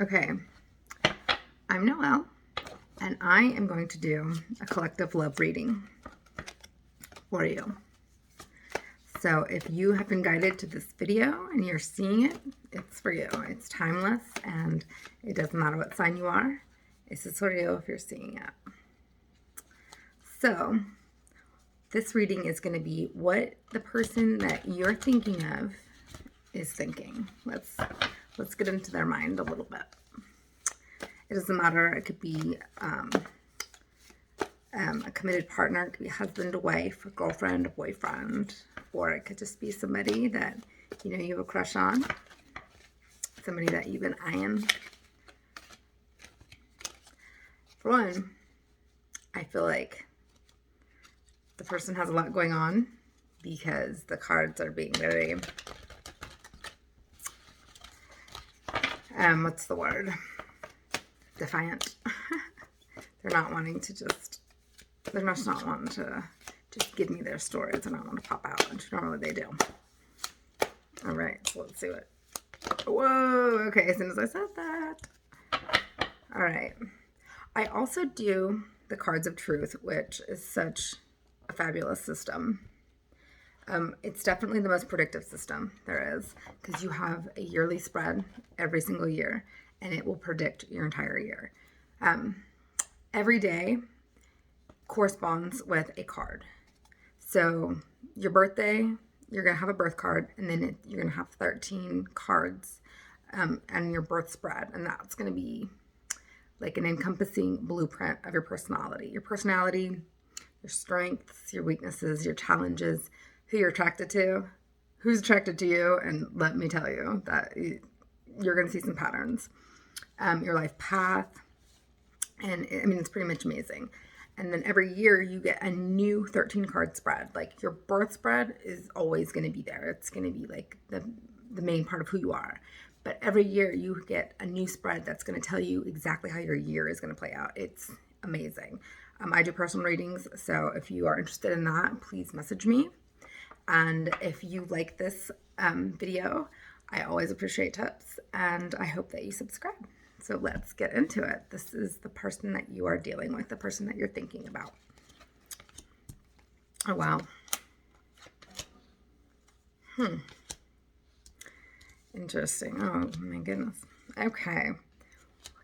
Okay, I'm Noelle, and I am going to do a collective love reading for you. So if you have been guided to this video and you're seeing it, it's for you. It's timeless, and it doesn't matter what sign you are. This is for you if you're seeing it. So this reading is going to be what the person that you're thinking of is thinking. Let's get into their mind a little bit. It doesn't matter. It could be a committed partner. It could be a husband, a wife, a girlfriend, a boyfriend, or it could just be somebody that you have a crush on, somebody that you've been eyeing. For one, I feel like the person has a lot going on because the cards are being very what's the word? Defiant. They're not wanting to they're just not wanting to just give me their stories. They're not wanting to pop out, which normally they do. All right, so let's see what. Whoa, okay, as soon as I said that. All right. I also do the Cards of Truth, which is such a fabulous system. It's definitely the most predictive system there is because you have a yearly spread every single year, and it will predict your entire year. Every day corresponds with a card. So your birthday, you're going to have a birth card, and then you're going to have 13 cards and your birth spread, and that's going to be like an encompassing blueprint of your personality. Your personality, your strengths, your weaknesses, your challenges, who you're attracted to, who's attracted to you, and let me tell you that you're going to see some patterns. Your life path, and I mean, it's pretty much amazing. And then every year you get a new 13 card spread. Like your birth spread is always going to be there. It's going to be like the main part of who you are. But every year you get a new spread that's going to tell you exactly how your year is going to play out. It's amazing. I do personal readings, so if you are interested in that, please message me. And if you like this video, I always appreciate tips, and I hope that you subscribe. So let's get into it. This is the person that you are dealing with, the person that you're thinking about. Oh, wow. Interesting. Oh, my goodness. Okay.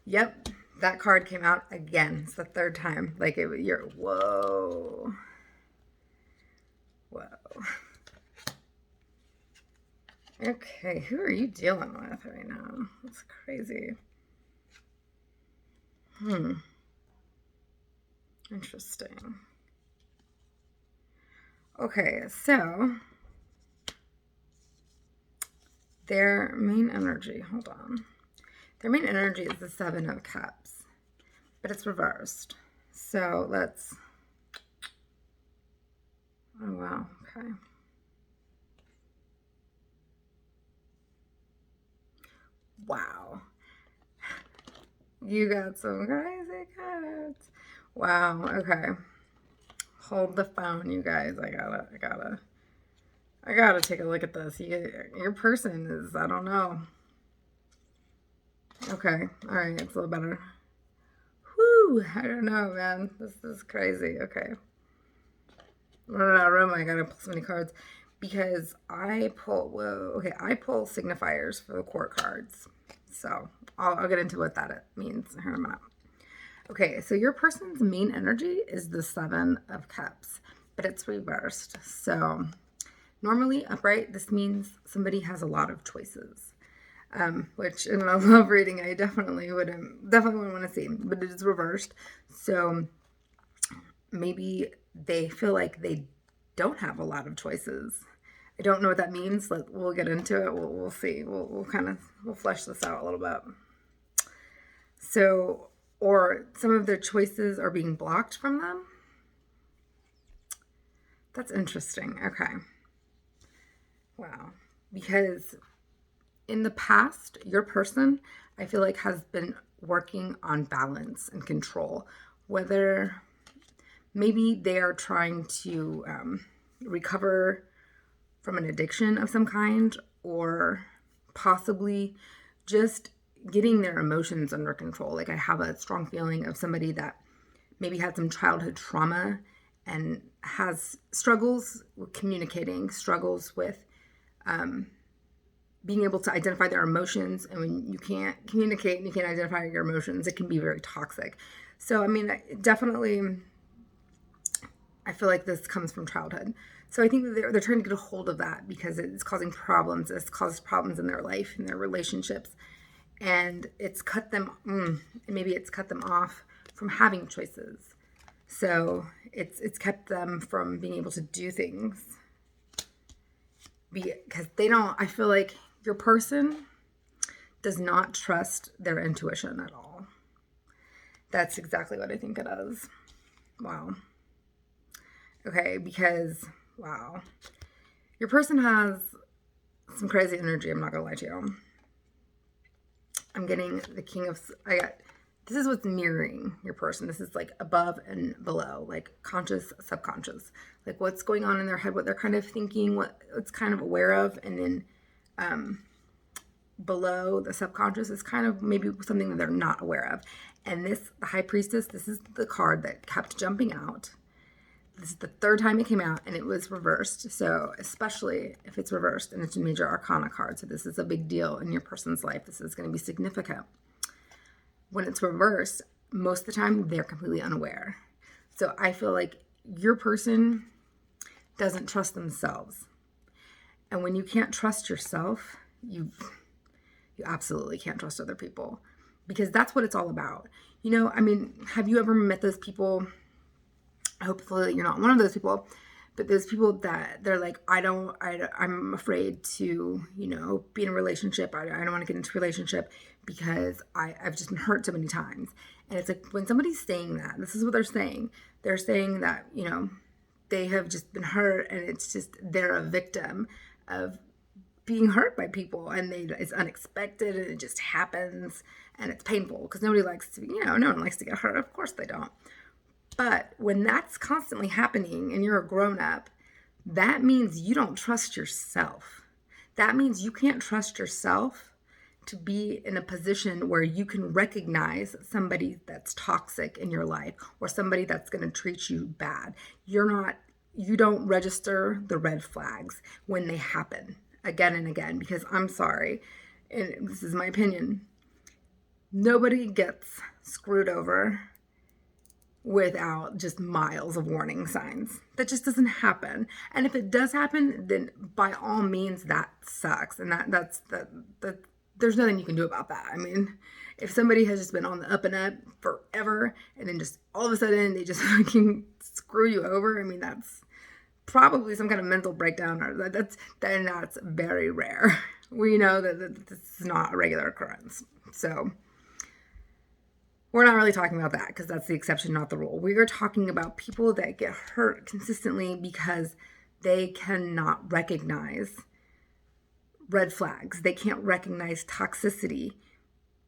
Yep, that card came out again. It's the third time. Like, you're, whoa. Whoa. Okay, who are you dealing with right now? That's crazy. Interesting. Okay, so their main energy, hold on. Their main energy is the Seven of Cups, but it's reversed. So let's, oh wow, okay. Wow. You got some crazy cards. Wow, okay. Hold the phone, you guys. I gotta take a look at this. Your person is, I don't know. Okay, all right, it's a little better. Whew, I don't know, man. This is crazy. Okay. Running out of room, I gotta pull so many cards because I pull, whoa, okay, I pull signifiers for the court cards. So I'll get into what that means here in a minute. Okay, so your person's main energy is the Seven of Cups, but it's reversed. So normally upright, this means somebody has a lot of choices, which in a love reading I definitely wouldn't want to see, but it is reversed. So maybe they feel like they don't have a lot of choices. I don't know what that means. We'll get into it. We'll see. We'll flesh this out a little bit. So, or some of their choices are being blocked from them. That's interesting. Okay. Wow. Because in the past, your person, I feel like, has been working on balance and control. Whether maybe they are trying to recover from an addiction of some kind, or possibly just getting their emotions under control. Like I have a strong feeling of somebody that maybe had some childhood trauma and has struggles with communicating, struggles with being able to identify their emotions. And when you can't communicate and you can't identify your emotions, it can be very toxic. So, I mean, definitely, I feel like this comes from childhood. So I think that they're trying to get a hold of that because it's causing problems. It's caused problems in their life, in their relationships. And it's cut them, maybe it's cut them off from having choices. So it's kept them from being able to do things. Because they don't, I feel like your person does not trust their intuition at all. That's exactly what I think it is. Wow. Okay, because, wow. Your person has some crazy energy, I'm not going to lie to you. I'm getting the King of, this is what's mirroring your person. This is like above and below, like conscious, subconscious, like what's going on in their head, what they're kind of thinking, what's kind of aware of. And then below the subconscious is kind of maybe something that they're not aware of. And this, the High Priestess, this is the card that kept jumping out. This is the third time it came out and it was reversed. So especially if it's reversed and it's a major arcana card. So this is a big deal in your person's life. This is going to be significant. When it's reversed, most of the time they're completely unaware. So I feel like your person doesn't trust themselves. And when you can't trust yourself, you absolutely can't trust other people, because that's what it's all about. You know, I mean, have you ever met those people? Hopefully you're not one of those people, but those people that they're like, I'm afraid to, you know, be in a relationship. I don't want to get into a relationship because I've just been hurt so many times. And it's like, when somebody's saying that, this is what they're saying. They're saying that, you know, they have just been hurt and it's just, they're a victim of being hurt by people, and it's unexpected and it just happens and it's painful because nobody likes to, you know, no one likes to get hurt. Of course they don't. But when that's constantly happening and you're a grown up, that means you don't trust yourself. That means you can't trust yourself to be in a position where you can recognize somebody that's toxic in your life or somebody that's going to treat you bad. You don't register the red flags when they happen again and again, because I'm sorry, and this is my opinion, nobody gets screwed over without just miles of warning signs. That just doesn't happen. And if it does happen, then by all means that sucks. And that's there's nothing you can do about that. I mean, if somebody has just been on the up and up forever and then just all of a sudden they just fucking screw you over, I mean, that's probably some kind of mental breakdown, or that's very rare. We know that this is not a regular occurrence. So we're not really talking about that because that's the exception, not the rule. We are talking about people that get hurt consistently because they cannot recognize red flags. They can't recognize toxicity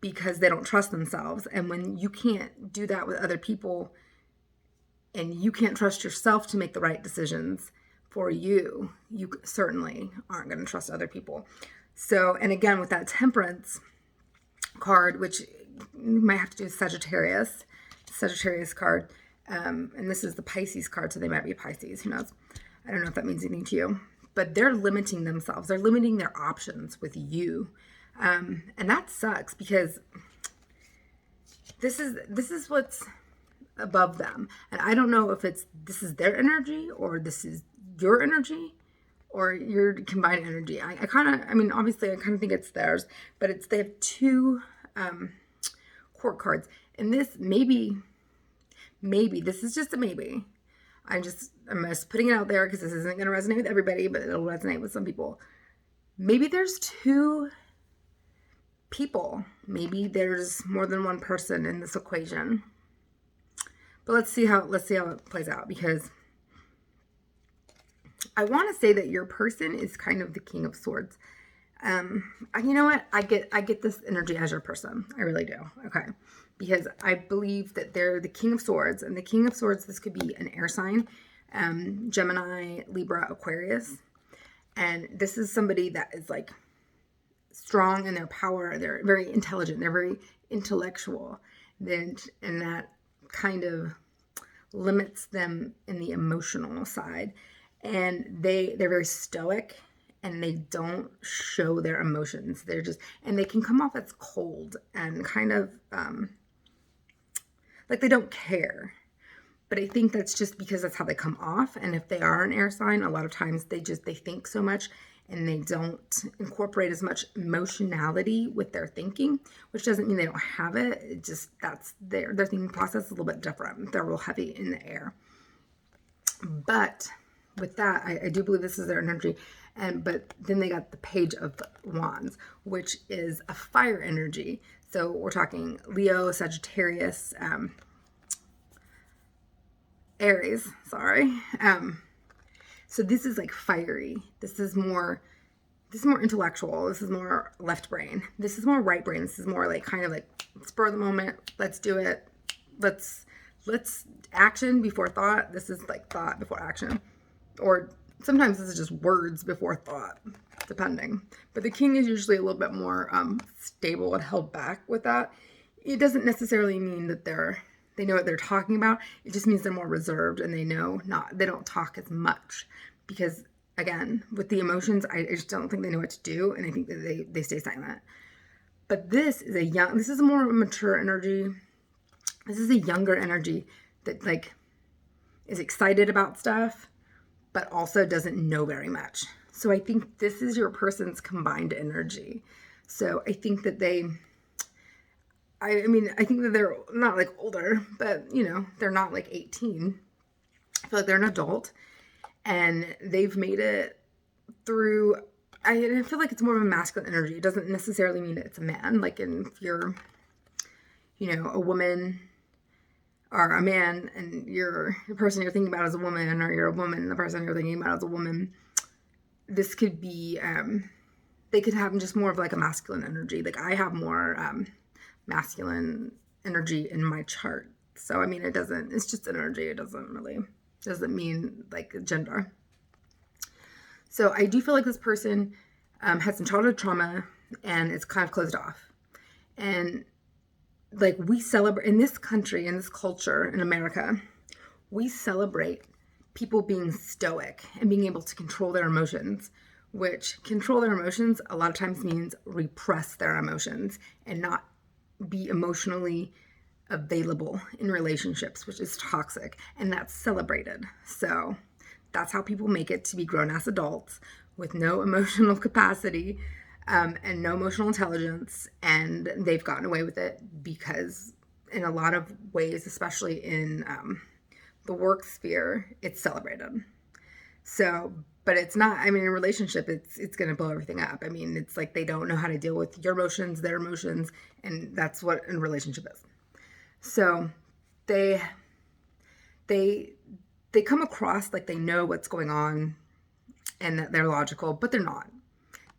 because they don't trust themselves. And when you can't do that with other people and you can't trust yourself to make the right decisions for you, you certainly aren't going to trust other people. So, and again, with that Temperance card, which you might have to do Sagittarius card. And this is the Pisces card, so they might be Pisces. Who knows? I don't know if that means anything to you. But they're limiting themselves. They're limiting their options with you. And that sucks because this is what's above them. And I don't know if this is their energy or this is your energy or your combined energy. Obviously I kind of think it's theirs, but they have two court cards. And this maybe, this is just a maybe. I'm just putting it out there because this isn't going to resonate with everybody, but it'll resonate with some people. Maybe there's two people. Maybe there's more than one person in this equation. But let's see how it plays out, because I want to say that your person is kind of the King of Swords. You know what? I get this energy as your person. I really do. Okay. Because I believe that they're the King of Swords, and the King of Swords, this could be an air sign, Gemini, Libra, Aquarius. And this is somebody that is like strong in their power. They're very intelligent. They're very intellectual. And that kind of limits them in the emotional side. And they're very stoic, and they don't show their emotions. They're just, and they can come off as cold and kind of like they don't care. But I think that's just because that's how they come off. And if they are an air sign, a lot of times they think so much and they don't incorporate as much emotionality with their thinking, which doesn't mean they don't have it. It just, that's their thinking process is a little bit different. They're real heavy in the air. But with that, I do believe this is their energy. But then they got the Page of Wands, which is a fire energy. So we're talking Leo, Sagittarius, Aries, sorry. So this is like fiery. This is more intellectual. This is more left brain. This is more right brain. This is more like kind of like spur of the moment. Let's do it. Let's action before thought. This is like thought before action. Or sometimes this is just words before thought, depending. But the King is usually a little bit more stable and held back with that. It doesn't necessarily mean that they know what they're talking about. It just means they're more reserved and they don't talk as much, because again, with the emotions, I just don't think they know what to do, and I think that they stay silent. But this is a more mature energy. This is a younger energy that like is excited about stuff, but also doesn't know very much. So I think this is your person's combined energy. So I think that I think that they're not like older, but they're not like 18. I feel like they're an adult and they've made it through. I feel like it's more of a masculine energy. It doesn't necessarily mean that it's a man. Like if you're, a woman or a man and the person you're thinking about is a woman, or you're a woman and the person you're thinking about is a woman, this could be, they could have just more of like a masculine energy. Like I have more, masculine energy in my chart. So, it's just energy. It doesn't mean like gender. So I do feel like this person had some childhood trauma and it's kind of closed off. And like we celebrate in this country, in this culture, in America, we celebrate people being stoic and being able to control their emotions, which control their emotions a lot of times means repress their emotions and not be emotionally available in relationships, which is toxic, and that's celebrated. So that's how people make it to be grown-ass adults with no emotional capacity and no emotional intelligence, and they've gotten away with it because in a lot of ways, especially in the work sphere, it's celebrated. So, but it's not, in a relationship, it's going to blow everything up. It's like they don't know how to deal with your emotions, their emotions, and that's what a relationship is. So they come across like they know what's going on and that they're logical, but they're not.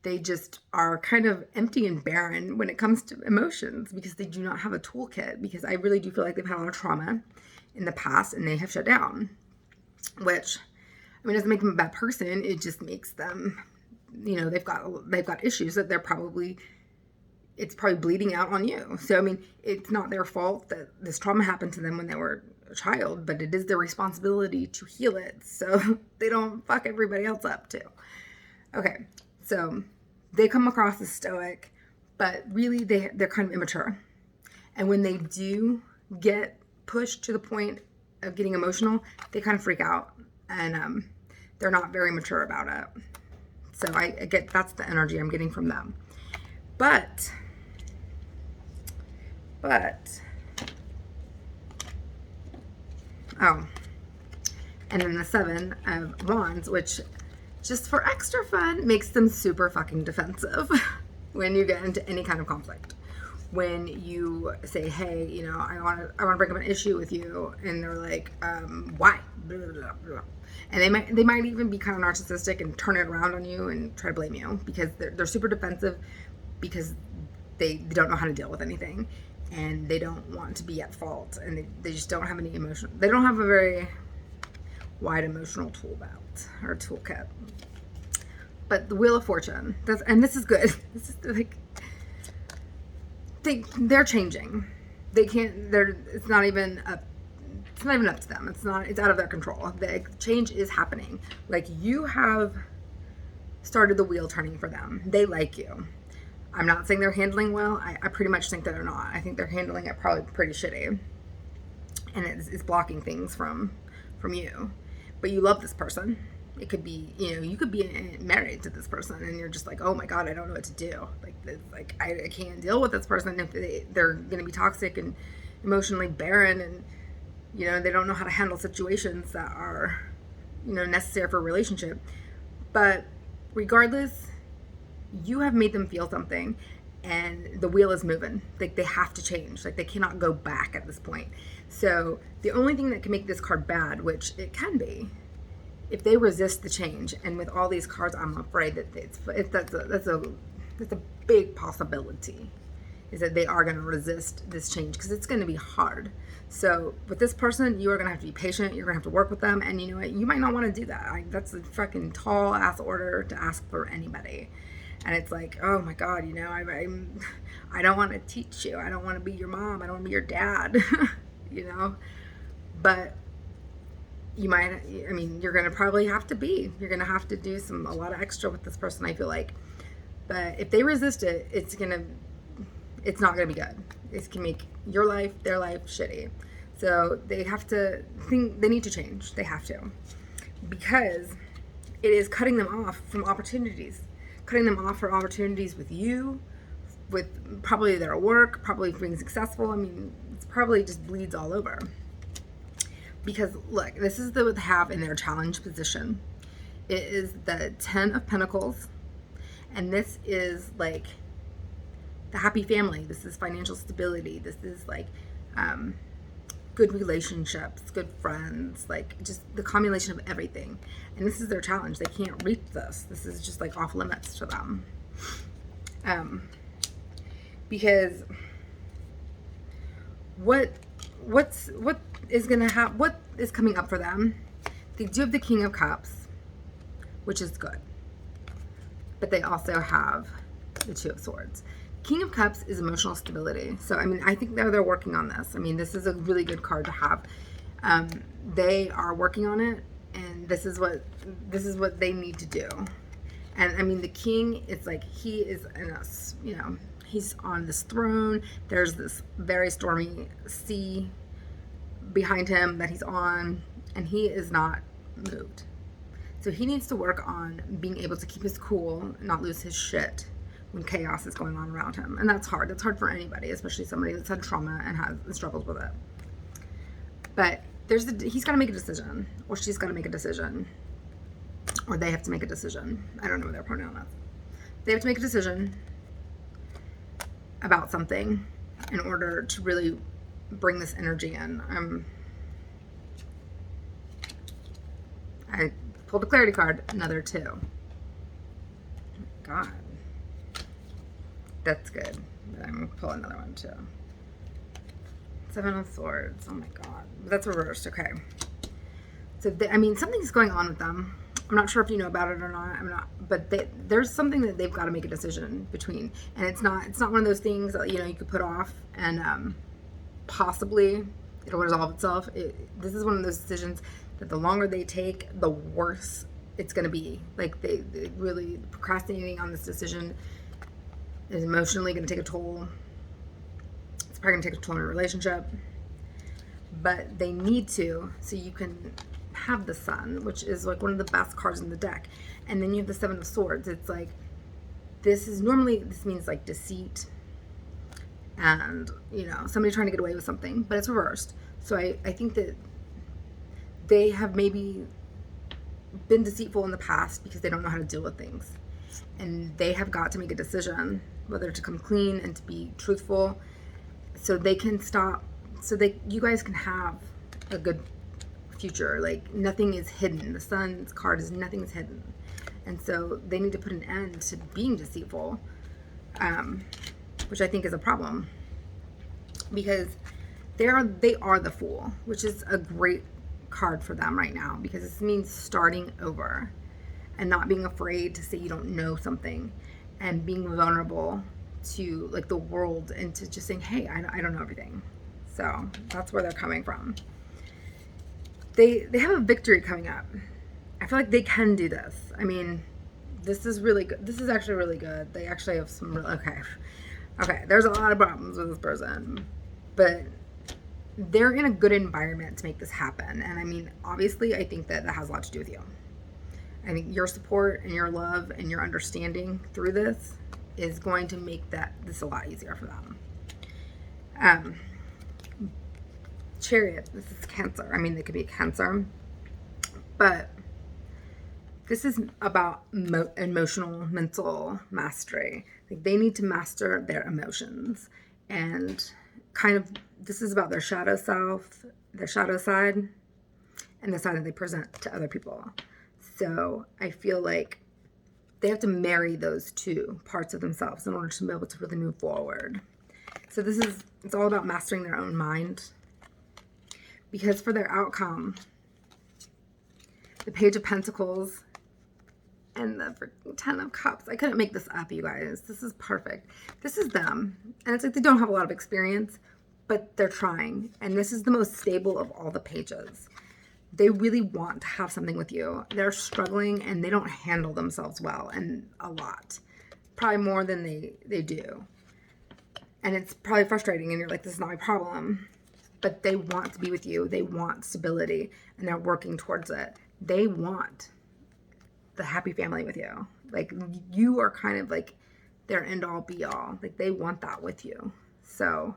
They just are kind of empty and barren when it comes to emotions because they do not have a toolkit, because I really do feel like they've had a lot of trauma in the past and they have shut down, which it doesn't make them a bad person. It just makes them, they've got issues that it's probably bleeding out on you. So, it's not their fault that this trauma happened to them when they were a child, but it is their responsibility to heal it so they don't fuck everybody else up too. Okay, so they come across as stoic, but really they're kind of immature. And when they do get pushed to the point of getting emotional, they kind of freak out. And they're not very mature about it. So I get that's the energy I'm getting from them. But and then the 7 of Wands, which just for extra fun makes them super fucking defensive when you get into any kind of conflict. When you say, hey, I want to bring up an issue with you, and they're like, why? Blah, blah, blah. And they might even be kind of narcissistic and turn it around on you and try to blame you because they're super defensive because they don't know how to deal with anything and they don't want to be at fault, and they just don't have any emotion. They don't have a very wide emotional tool belt or toolkit. But the Wheel of Fortune, and this is good. This is like, they're changing. They can't, it's not even up to them. It's out of their control. The change is happening. Like, you have started the wheel turning for them. They like you. I'm not saying they're handling well. I pretty much think that they're not. I think they're handling it probably pretty shitty. And it's blocking things from you. But you love this person. It could be, you could be married to this person and you're just like, oh my God, I don't know what to do. Like I can't deal with this person if they're going to be toxic and emotionally barren, and, they don't know how to handle situations that are, necessary for a relationship. But regardless, you have made them feel something, and the wheel is moving. Like, they have to change. Like, they cannot go back at this point. So the only thing that can make this card bad, which it can be, if they resist the change, and with all these cards, I'm afraid that that's a big possibility, is that they are going to resist this change, because it's going to be hard. So with this person, you are going to have to be patient. You're going to have to work with them, and you know what? You might not want to do that. That's a fucking tall ass order to ask for anybody. And it's like, oh my God, I don't want to teach you. I don't want to be your mom. I don't want to be your dad, But you might, you're going to probably have to be. You're going to have to do a lot of extra with this person, I feel like. But if they resist it, it's not going to be good. It can make your life, their life, shitty. So they need to change. They have to. Because it is cutting them off from opportunities. Cutting them off for opportunities with you, with probably their work, probably being successful. It's probably just bleeds all over. Because look, this is what they have in their challenge position. It is the 10 of Pentacles. And this is like the happy family. This is financial stability. This is like good relationships, good friends, like just the combination of everything. And this is their challenge. They can't reach this. This is just like off limits to them. Because what is coming up for them? They do have the King of Cups, which is good. But they also have the Two of Swords. King of Cups is emotional stability. So, I think they're working on this. This is a really good card to have. They are working on it, and this is what they need to do. And the king, it's like he is in us, he's on this throne. There's this very stormy sea behind him that he's on, and he is not moved. So he needs to work on being able to keep his cool, not lose his shit when chaos is going on around him. And that's hard. That's hard for anybody, especially somebody that's had trauma and struggles with it. But he's got to make a decision, or she's got to make a decision, or they have to make a decision. I don't know what their pronoun is. They have to make a decision about something in order to really bring this energy in. I pulled a clarity card, another 2. God. That's good. But I'm going to pull another one too. 7 of Swords. Oh my God. That's reversed. Okay. So, something's going on with them. I'm not sure if you know about it or not. But there's something that they've got to make a decision between. And it's not one of those things that, you could put off and possibly it'll resolve itself. This is one of those decisions that the longer they take, the worse it's going to be. Like, they really procrastinating on this decision is emotionally going to take a toll. It's probably going to take a toll in a relationship. But they need to, so you can have the Sun, which is like one of the best cards in the deck. And then you have the 7 of Swords. It's like, this means like deceit and, somebody trying to get away with something, but it's reversed. So I think that they have maybe been deceitful in the past because they don't know how to deal with things. And they have got to make a decision whether to come clean and to be truthful, so they can stop, so you guys can have a good future. Like, nothing is hidden. The Sun's card is nothing is hidden. And so they need to put an end to being deceitful, which I think is a problem, because they are the Fool, which is a great card for them right now, because this means starting over. and not being afraid to say you don't know something, and being vulnerable to like the world, and to just saying, hey, I don't know everything. So that's where they're coming from. They have a victory coming up. I feel like they can do this. I mean, this is really good. This is actually really good. They actually have some okay, there's a lot of problems with this person, but they're in a good environment to make this happen. And I mean, obviously, I think that has a lot to do with you. I think your support and your love and your understanding through this is going to make this a lot easier for them. Chariot, this is Cancer. I mean, they could be Cancer, but this is about emotional, mental mastery. Like, they need to master their emotions, and kind of this is about their shadow self, their shadow side, and the side that they present to other people. So I feel like they have to marry those two parts of themselves in order to be able to really move forward. So it's all about mastering their own mind, because for their outcome, the Page of Pentacles and the freaking 10 of Cups. I couldn't make this up, you guys. This is perfect. This is them. And it's like they don't have a lot of experience, but they're trying. And this is the most stable of all the pages. They really want to have something with you. They're struggling, and they don't handle themselves well, and a lot. Probably more than they do. And it's probably frustrating, and you're like, this is not my problem. But they want to be with you. They want stability, and they're working towards it. They want the happy family with you. Like, you are kind of like their end all be all. Like, they want that with you. So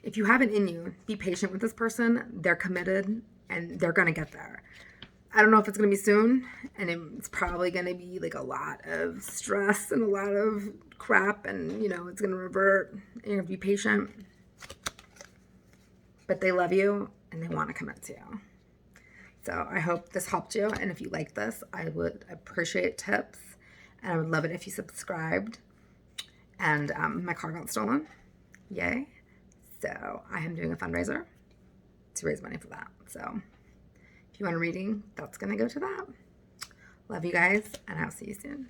if you have it in you, be patient with this person. They're committed, and they're going to get there. I don't know if it's going to be soon, and it's probably going to be like a lot of stress and a lot of crap, and it's going to revert. You have to be patient. But they love you, and they want to commit to you. So I hope this helped you. And if you like this, I would appreciate tips. And I would love it if you subscribed. And my car got stolen. Yay. So I am doing a fundraiser to raise money for that. So if you want a reading, that's going to go to that. Love you guys, and I'll see you soon.